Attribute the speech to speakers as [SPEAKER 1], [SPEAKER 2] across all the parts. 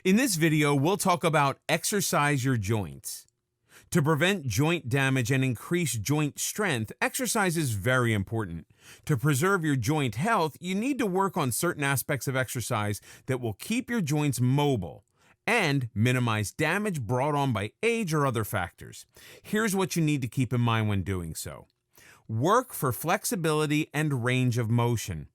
[SPEAKER 1] In this video, we'll talk about exercise your joints. To prevent joint damage and increase joint strength, exercise is very important. To preserve your joint health, you need to work on certain aspects of exercise that will keep your joints mobile and minimize damage brought on by age or other factors. Here's what you need to keep in mind when doing so. Work for flexibility and range of motion.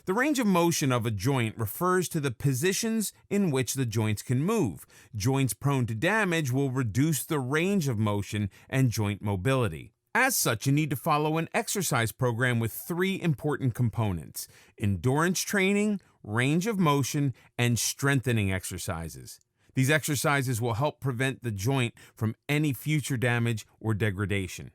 [SPEAKER 1] The range of motion of a joint refers to the positions in which the joints can move. Joints prone to damage will reduce the range of motion and joint mobility. As such, you need to follow an exercise program with three important components: endurance training, range of motion, and strengthening exercises. These exercises will help prevent the joint from any future damage or degradation.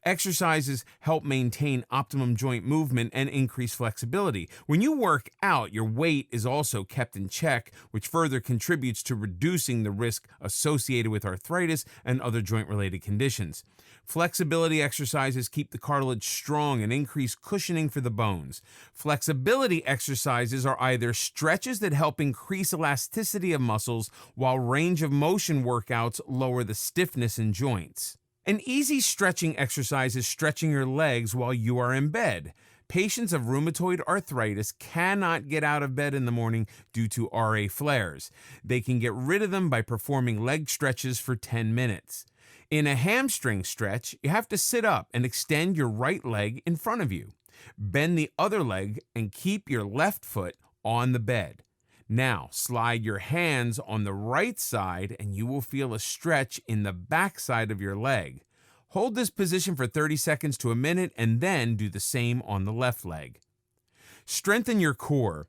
[SPEAKER 1] Exercises help maintain optimum joint movement and increase flexibility. When you work out, your weight is also kept in check, which further contributes to reducing the risk associated with arthritis and other joint-related conditions. Flexibility exercises keep the cartilage strong and increase cushioning for the bones. Flexibility exercises are either stretches that help increase elasticity of muscles, while range of motion workouts lower the stiffness in joints. An easy stretching exercise is stretching your legs while you are in bed. Patients of rheumatoid arthritis cannot get out of bed in the morning due to RA flares. They can get rid of them by performing leg stretches for 10 minutes. In a hamstring stretch, you have to sit up and extend your right leg in front of you. Bend the other leg and keep your left foot on the bed. Now, slide your hands on the right side and you will feel a stretch in the back side of your leg. Hold this position for 30 seconds to a minute and then do the same on the left leg. Strengthen your core.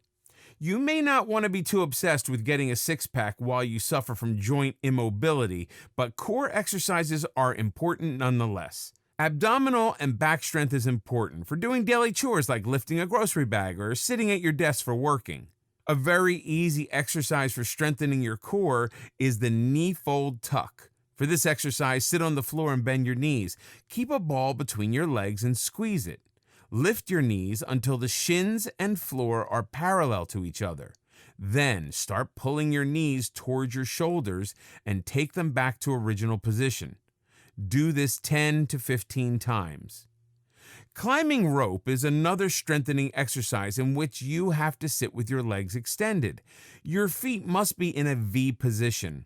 [SPEAKER 1] You may not want to be too obsessed with getting a six-pack while you suffer from joint immobility, but core exercises are important nonetheless. Abdominal and back strength is important for doing daily chores like lifting a grocery bag or sitting at your desk for working. A very easy exercise for strengthening your core is the knee fold tuck. For this exercise, sit on the floor and bend your knees. Keep a ball between your legs and squeeze it. Lift your knees until the shins and floor are parallel to each other. Then start pulling your knees towards your shoulders and take them back to original position. Do this 10 to 15 times. Climbing rope is another strengthening exercise in which you have to sit with your legs extended. Your feet must be in a V position.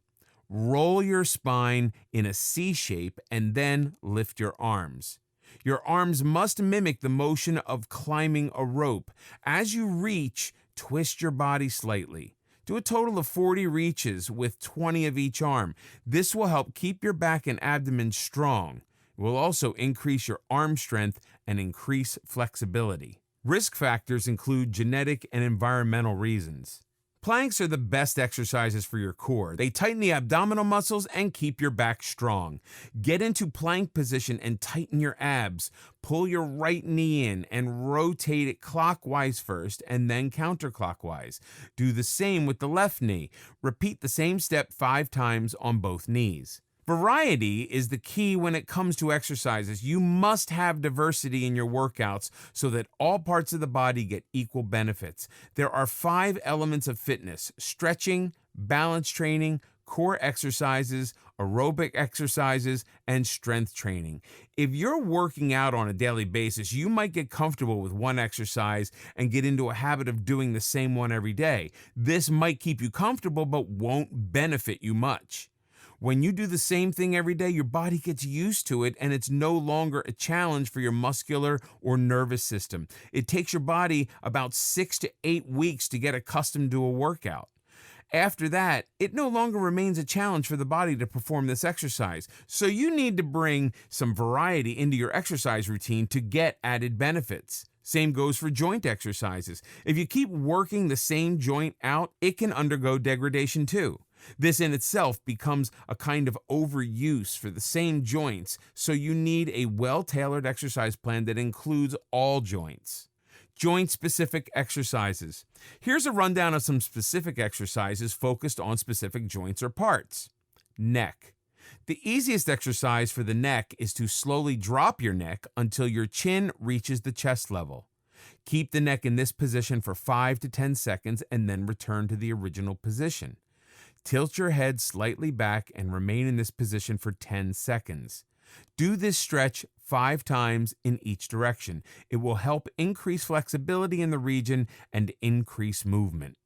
[SPEAKER 1] Roll your spine in a C shape and then lift your arms. Your arms must mimic the motion of climbing a rope. As you reach, twist your body slightly. Do a total of 40 reaches with 20 of each arm. This will help keep your back and abdomen strong. It will also increase your arm strength and increase flexibility. Risk factors include genetic and environmental reasons. Planks are the best exercises for your core. They tighten the abdominal muscles and keep your back strong. Get into plank position and tighten your abs. Pull your right knee in and rotate it clockwise first and then counterclockwise. Do the same with the left knee. Repeat the same step 5 times on both knees. Variety is the key when it comes to exercises. You must have diversity in your workouts so that all parts of the body get equal benefits. There are 5 elements of fitness: stretching, balance training, core exercises, aerobic exercises, and strength training. If you're working out on a daily basis, you might get comfortable with one exercise and get into a habit of doing the same one every day. This might keep you comfortable but won't benefit you much. When you do the same thing every day, your body gets used to it and it's no longer a challenge for your muscular or nervous system. It takes your body about 6 to 8 weeks to get accustomed to a workout. After that, it no longer remains a challenge for the body to perform this exercise. So you need to bring some variety into your exercise routine to get added benefits. Same goes for joint exercises. If you keep working the same joint out, it can undergo degradation too. This in itself becomes a kind of overuse for the same joints, so you need a well-tailored exercise plan that includes all joints. Joint-specific exercises. Here's a rundown of some specific exercises focused on specific joints or parts. Neck. The easiest exercise for the neck is to slowly drop your neck until your chin reaches the chest level. Keep the neck in this position for 5 to 10 seconds and then return to the original position. Tilt your head slightly back and remain in this position for 10 seconds. Do this stretch 5 times in each direction. It will help increase flexibility in the region and increase movement.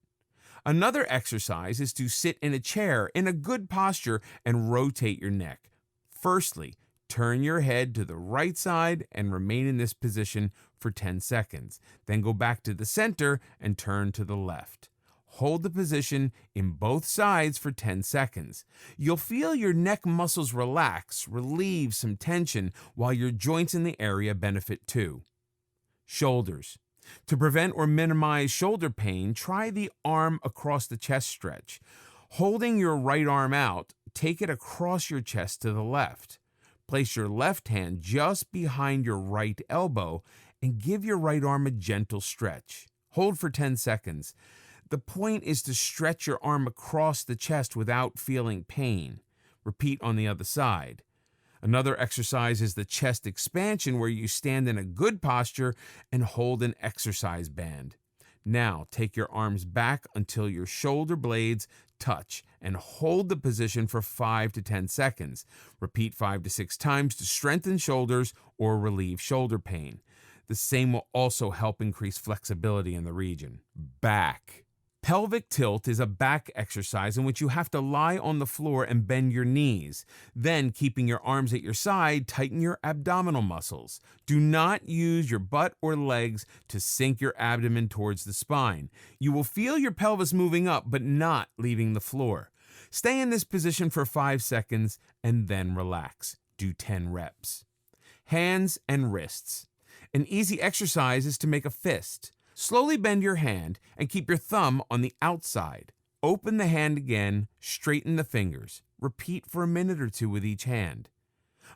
[SPEAKER 1] Another exercise is to sit in a chair in a good posture and rotate your neck. Firstly, turn your head to the right side and remain in this position for 10 seconds. Then go back to the center and turn to the left. Hold the position in both sides for 10 seconds. You'll feel your neck muscles relax, relieve some tension, while your joints in the area benefit too. Shoulders. To prevent or minimize shoulder pain, try the arm across the chest stretch. Holding your right arm out, take it across your chest to the left. Place your left hand just behind your right elbow and give your right arm a gentle stretch. Hold for 10 seconds. The point is to stretch your arm across the chest without feeling pain. Repeat on the other side. Another exercise is the chest expansion, where you stand in a good posture and hold an exercise band. Now take your arms back until your shoulder blades touch and hold the position for 5 to 10 seconds. Repeat 5 to 6 times to strengthen shoulders or relieve shoulder pain. The same will also help increase flexibility in the region. Back. Pelvic tilt is a back exercise in which you have to lie on the floor and bend your knees. Then, keeping your arms at your side, tighten your abdominal muscles. Do not use your butt or legs to sink your abdomen towards the spine. You will feel your pelvis moving up, but not leaving the floor. Stay in this position for 5 seconds and then relax. Do 10 reps. Hands and wrists. An easy exercise is to make a fist. Slowly bend your hand and keep your thumb on the outside. Open the hand again, straighten the fingers. Repeat for a minute or two with each hand.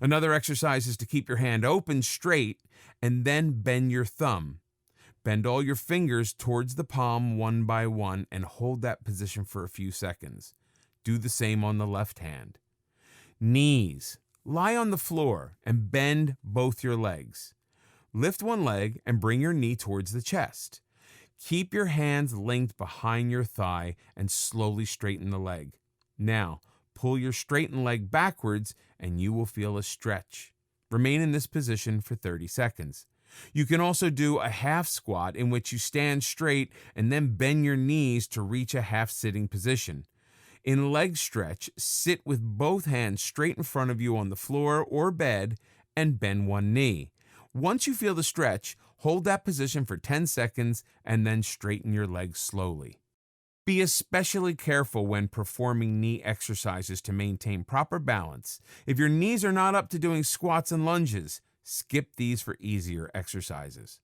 [SPEAKER 1] Another exercise is to keep your hand open straight and then bend your thumb. Bend all your fingers towards the palm one by one and hold that position for a few seconds. Do the same on the left hand. Knees. Lie on the floor and bend both your legs. Lift one leg and bring your knee towards the chest. Keep your hands linked behind your thigh and slowly straighten the leg. Now, pull your straightened leg backwards and you will feel a stretch. Remain in this position for 30 seconds. You can also do a half squat, in which you stand straight and then bend your knees to reach a half sitting position. In leg stretch, sit with both hands straight in front of you on the floor or bed and bend one knee. Once you feel the stretch, hold that position for 10 seconds and then straighten your legs slowly. Be especially careful when performing knee exercises to maintain proper balance. If your knees are not up to doing squats and lunges, skip these for easier exercises.